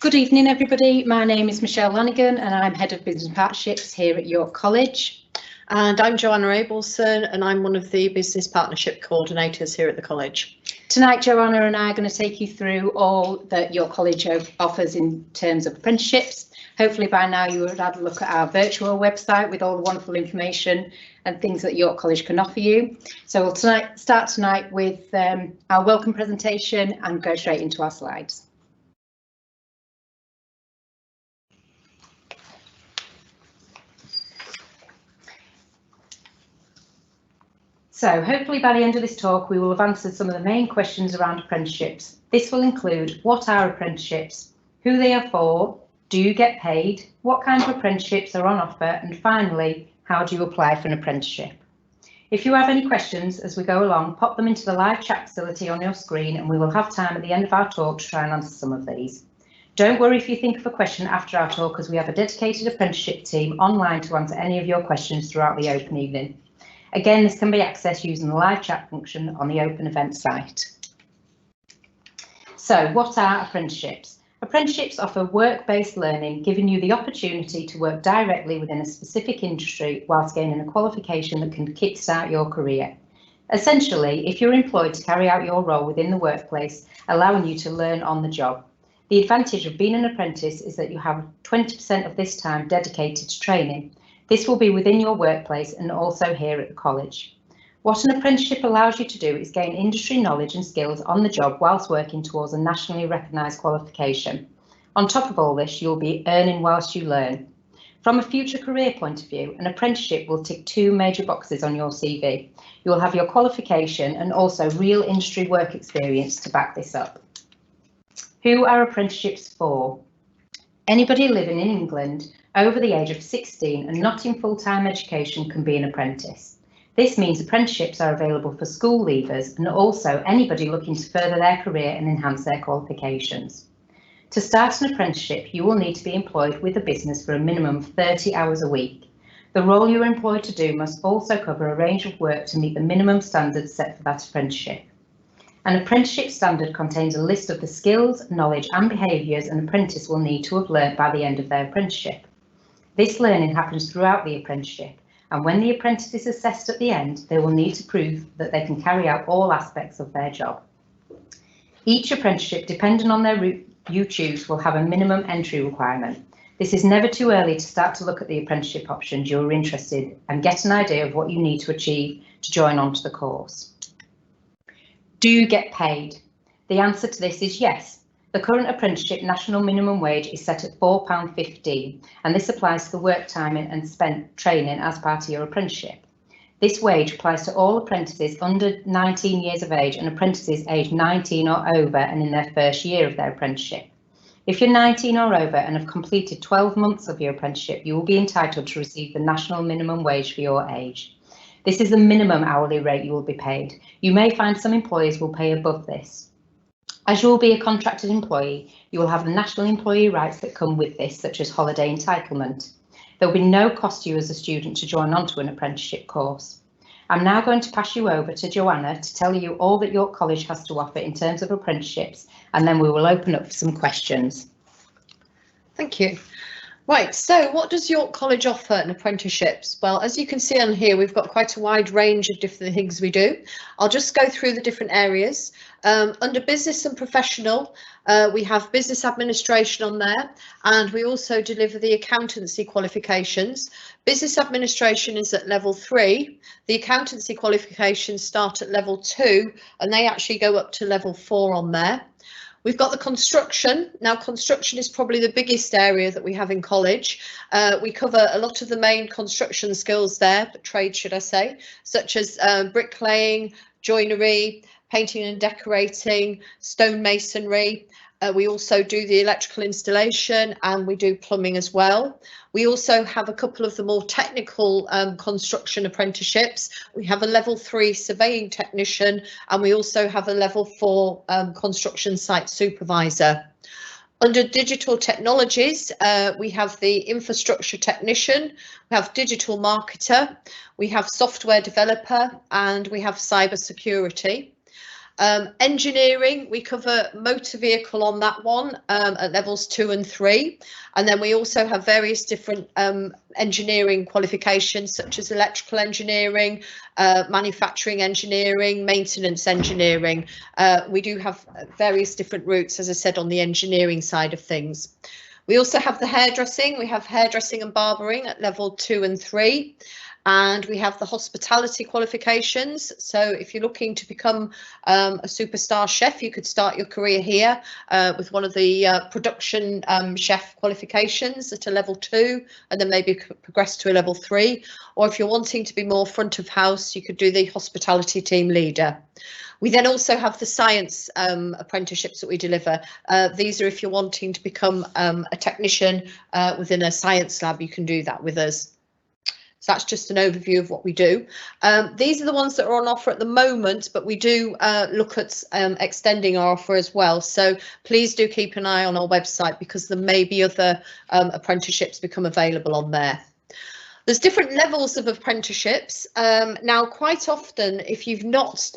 Good evening, everybody. My name is Michelle Lanaghan and I'm Head of Business Partnerships here at York College. And I'm Joanna Ableson and I'm one of the Business Partnership Coordinators here at the College. Tonight, Joanna and I are going to take you through all that your college offers in terms of apprenticeships. Hopefully by now you would have had a look at our virtual website with all the wonderful information and things that York College can offer you. So we'll start tonight with our welcome presentation and go straight into our slides. So hopefully by the end of this talk we will have answered some of the main questions around apprenticeships. This will include what are apprenticeships, who they are for, do you get paid, what kind of apprenticeships are on offer, and finally, how do you apply for an apprenticeship? If you have any questions as we go along, pop them into the live chat facility on your screen and we will have time at the end of our talk to try and answer some of these. Don't worry if you think of a question after our talk, as we have a dedicated apprenticeship team online to answer any of your questions throughout the open evening. Again, this can be accessed using the live chat function on the open event site. So what are apprenticeships? Apprenticeships offer work-based learning, giving you the opportunity to work directly within a specific industry whilst gaining a qualification that can kickstart your career. Essentially, if you're employed to carry out your role within the workplace, allowing you to learn on the job. The advantage of being an apprentice is that you have 20% of this time dedicated to training. This will be within your workplace and also here at the college. What an apprenticeship allows you to do is gain industry knowledge and skills on the job whilst working towards a nationally recognised qualification. On top of all this, you'll be earning whilst you learn. From a future career point of view, an apprenticeship will tick two major boxes on your CV. You will have your qualification and also real industry work experience to back this up. Who are apprenticeships for? Anybody living in England over the age of 16 and not in full-time education can be an apprentice. This means apprenticeships are available for school leavers and also anybody looking to further their career and enhance their qualifications. To start an apprenticeship, you will need to be employed with a business for a minimum of 30 hours a week. The role you are employed to do must also cover a range of work to meet the minimum standards set for that apprenticeship. An apprenticeship standard contains a list of the skills, knowledge and behaviours an apprentice will need to have learned by the end of their apprenticeship. This learning happens throughout the apprenticeship, and when the apprentice is assessed at the end, they will need to prove that they can carry out all aspects of their job. Each apprenticeship, depending on their route you choose, will have a minimum entry requirement. This is never too early to start to look at the apprenticeship options you're interested in and get an idea of what you need to achieve to join onto the course. Do you get paid? The answer to this is yes. The current apprenticeship national minimum wage is set at £4.15, and this applies to the work time and spent training as part of your apprenticeship. This wage applies to all apprentices under 19 years of age and apprentices aged 19 or over and in their first year of their apprenticeship. If you're 19 or over and have completed 12 months of your apprenticeship, you will be entitled to receive the national minimum wage for your age. This is the minimum hourly rate you will be paid. You may find some employers will pay above this. As you will be a contracted employee, you will have the national employee rights that come with this, such as holiday entitlement. There will be no cost to you as a student to join onto an apprenticeship course. I'm now going to pass you over to Joanna to tell you all that York College has to offer in terms of apprenticeships, and then we will open up for some questions. Thank you. Right, so what does York College offer in apprenticeships? Well, as you can see on here, we've got quite a wide range of different things we do. I'll just go through the different areas. Under business and professional, we have business administration on there, and we also deliver the accountancy qualifications. Business administration is at level 3. The accountancy qualifications start at level 2, and they actually go up to level 4 on there. We've got the construction. Now, construction is probably the biggest area that we have in college. We cover a lot of the main construction skills there, trade should I say, such as bricklaying, joinery, painting and decorating, stonemasonry. We also do the electrical installation and we do plumbing as well. We also have a couple of the more technical construction apprenticeships. We have a level 3 surveying technician and we also have a level 4 construction site supervisor. Under digital technologies, we have the infrastructure technician, we have digital marketer, we have software developer and we have cyber security. Engineering, we cover motor vehicle on that one at levels 2 and 3, and then we also have various different engineering qualifications such as electrical engineering, manufacturing engineering, maintenance engineering. We do have various different routes, as I said, on the engineering side of things. We also have the hairdressing. We have hairdressing and barbering at level 2 and 3. And we have the hospitality qualifications. So if you're looking to become a superstar chef, you could start your career here with one of the production chef qualifications at a level 2, and then maybe progress to a level 3. Or if you're wanting to be more front of house, you could do the hospitality team leader. We then also have the science apprenticeships that we deliver. These are if you're wanting to become a technician within a science lab, you can do that with us. So that's just an overview of what we do. These are the ones that are on offer at the moment, but we do look at extending our offer as well. So please do keep an eye on our website because there may be other apprenticeships become available on there. There's different levels of apprenticeships. Now, quite often, if you've not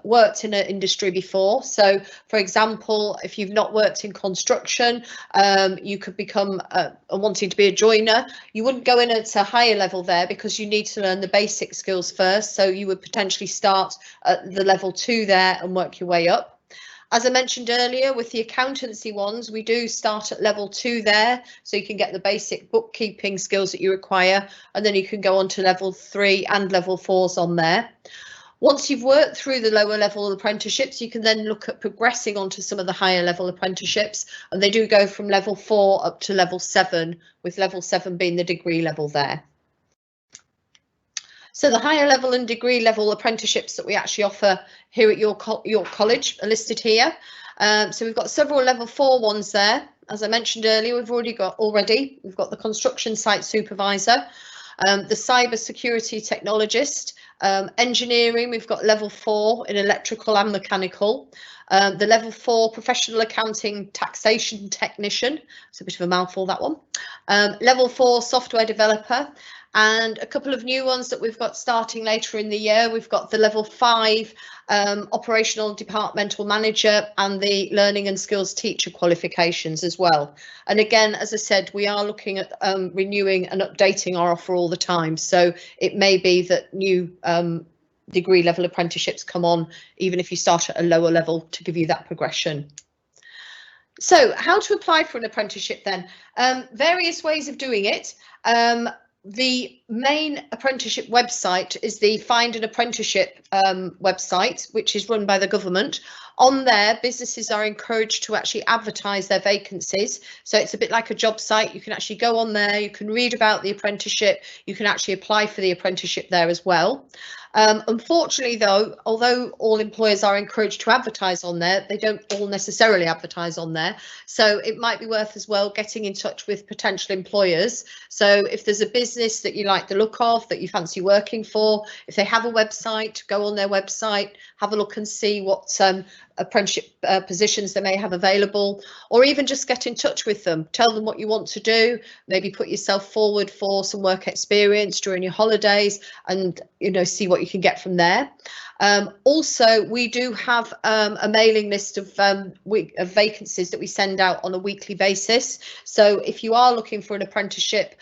worked in an industry before, so for example, if you've not worked in construction, you could become wanting to be a joiner. You wouldn't go in at a higher level there because you need to learn the basic skills first. So you would potentially start at the level 2 there and work your way up. As I mentioned earlier, with the accountancy ones, we do start at level 2 there, so you can get the basic bookkeeping skills that you require, and then you can go on to level 3 and level 4s on there. Once you've worked through the lower level apprenticeships, you can then look at progressing onto some of the higher level apprenticeships, and they do go from level 4 up to level 7, with level 7 being the degree level there. So the higher level and degree level apprenticeships that we actually offer here at York College are listed here. So we've got several level 4 ones there. As I mentioned earlier, we've got the construction site supervisor, the cyber security technologist, engineering, we've got level 4 in electrical and mechanical. The level 4 professional accounting taxation technician, it's a bit of a mouthful, that one. Level 4 software developer. And a couple of new ones that we've got starting later in the year. We've got the level 5 operational departmental manager and the learning and skills teacher qualifications as well. And again, as I said, we are looking at renewing and updating our offer all the time. So it may be that new degree level apprenticeships come on, even if you start at a lower level, to give you that progression. So how to apply for an apprenticeship then? Various ways of doing it. The main apprenticeship website is the Find an Apprenticeship website, which is run by the government. On there, businesses are encouraged to actually advertise their vacancies. So it's a bit like a job site. You can actually go on there, you can read about the apprenticeship, you can actually apply for the apprenticeship there as well. Unfortunately, though, although all employers are encouraged to advertise on there, they don't all necessarily advertise on there. So it might be worth as well getting in touch with potential employers. So if there's a business that you like the look of, that you fancy working for, if they have a website, go on their website, have a look and see what apprenticeship positions they may have available, or even just get in touch with them, tell them what you want to do, maybe put yourself forward for some work experience during your holidays, and see what you can get from there. Also, we do have a mailing list of vacancies that we send out on a weekly basis. So if you are looking for an apprenticeship,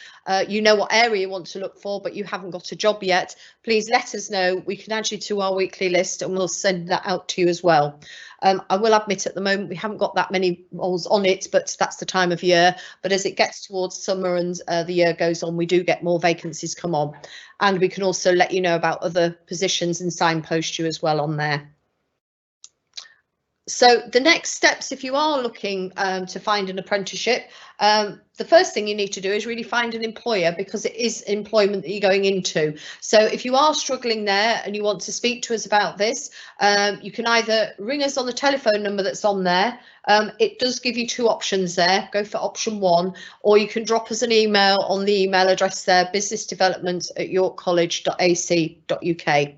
you know what area you want to look for, but you haven't got a job yet, please let us know. We can add you to our weekly list and we'll send that out to you as well. I will admit at the moment we haven't got that many roles on it, but that's the time of year. But as it gets towards summer and the year goes on, we do get more vacancies come on. And we can also let you know about other positions and signpost you as well on there. So the next steps, if you are looking to find an apprenticeship, the first thing you need to do is really find an employer, because it is employment that you're going into. So if you are struggling there and you want to speak to us about this, you can either ring us on the telephone number that's on there. It does give you 2 options there. Go for option 1, or you can drop us an email on the email address there, businessdevelopment@yorkcollege.ac.uk.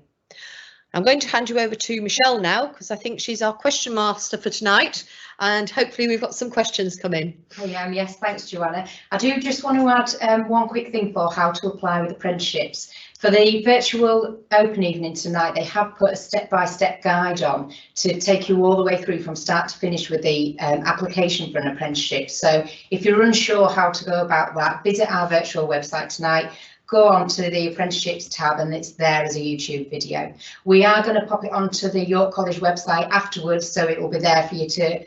I'm going to hand you over to Michelle now, because I think she's our question master for tonight, and hopefully we've got some questions come in. I am, yes, thanks Joanna. I do just want to add one quick thing for how to apply with apprenticeships. For the virtual open evening tonight, they have put a step-by-step guide on to take you all the way through from start to finish with the application for an apprenticeship. So if you're unsure how to go about that, visit our virtual website tonight. Go on to the apprenticeships tab and it's there as a YouTube video. We are going to pop it onto the York College website afterwards, so it will be there for you to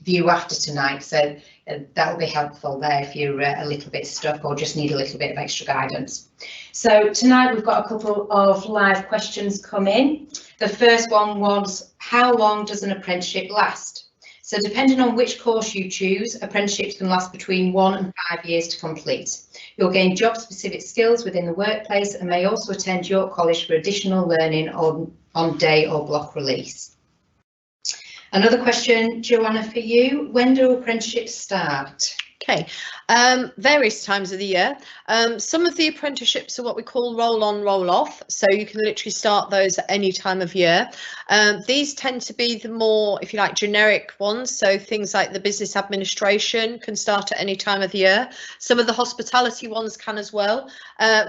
view after tonight. So that will be helpful there if you're a little bit stuck or just need a little bit of extra guidance. So tonight we've got a couple of live questions come in. The first one was, how long does an apprenticeship last? So depending on which course you choose, apprenticeships can last between 1 and 5 years to complete. You'll gain job-specific skills within the workplace and may also attend York College for additional learning on day or block release. Another question, Joanna, for you. When do apprenticeships start? Okay, various times of the year. Some of the apprenticeships are what we call roll on, roll off. So you can literally start those at any time of year. These tend to be the more, if you like, generic ones. So things like the business administration can start at any time of the year. Some of the hospitality ones can as well.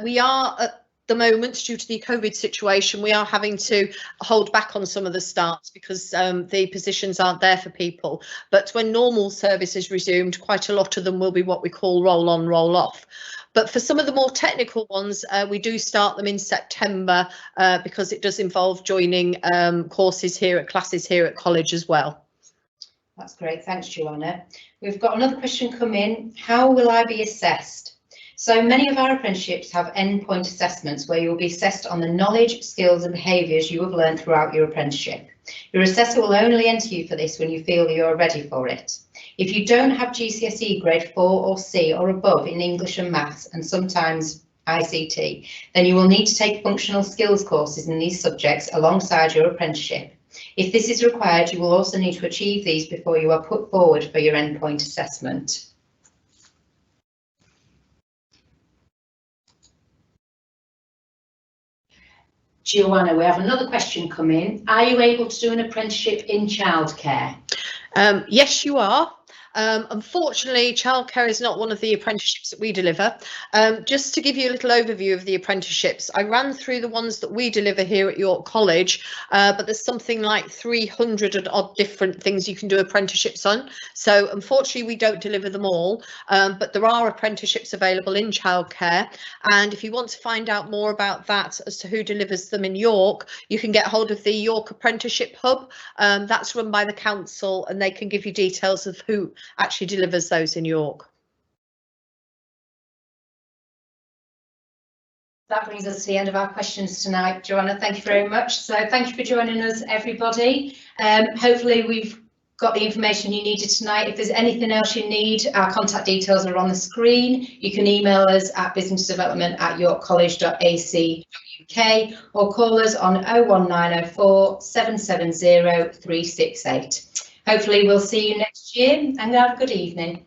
We are at the moment, due to the COVID situation, we are having to hold back on some of the starts because the positions aren't there for people. But when normal service is resumed, quite a lot of them will be what we call roll on, roll off. But for some of the more technical ones, we do start them in September because it does involve joining classes here at college as well. That's great, thanks Joanna. We've got another question come in. How will I be assessed? So many of our apprenticeships have endpoint assessments where you will be assessed on the knowledge, skills and behaviours you have learned throughout your apprenticeship. Your assessor will only enter you for this when you feel you are ready for it. If you don't have GCSE grade 4 or C or above in English and Maths and sometimes ICT, then you will need to take functional skills courses in these subjects alongside your apprenticeship. If this is required, you will also need to achieve these before you are put forward for your endpoint assessment. Joanna, we have another question come in. Are you able to do an apprenticeship in childcare? Yes, you are. Unfortunately, childcare is not one of the apprenticeships that we deliver. Just to give you a little overview of the apprenticeships, I ran through the ones that we deliver here at York College, but there's something like 300 and odd different things you can do apprenticeships on. So unfortunately, we don't deliver them all, but there are apprenticeships available in childcare. And if you want to find out more about that as to who delivers them in York, you can get hold of the York Apprenticeship Hub. That's run by the council and they can give you details of who actually delivers those in York. That brings us to the end of our questions tonight, Joanna. Thank you very much. So thank you for joining us, everybody. Hopefully we've got the information you needed tonight. If there's anything else you need, our contact details are on the screen. You can email us at businessdevelopment@yorkcollege.ac.uk or call us on 01904 770 368. Hopefully we'll see you next year and have a good evening.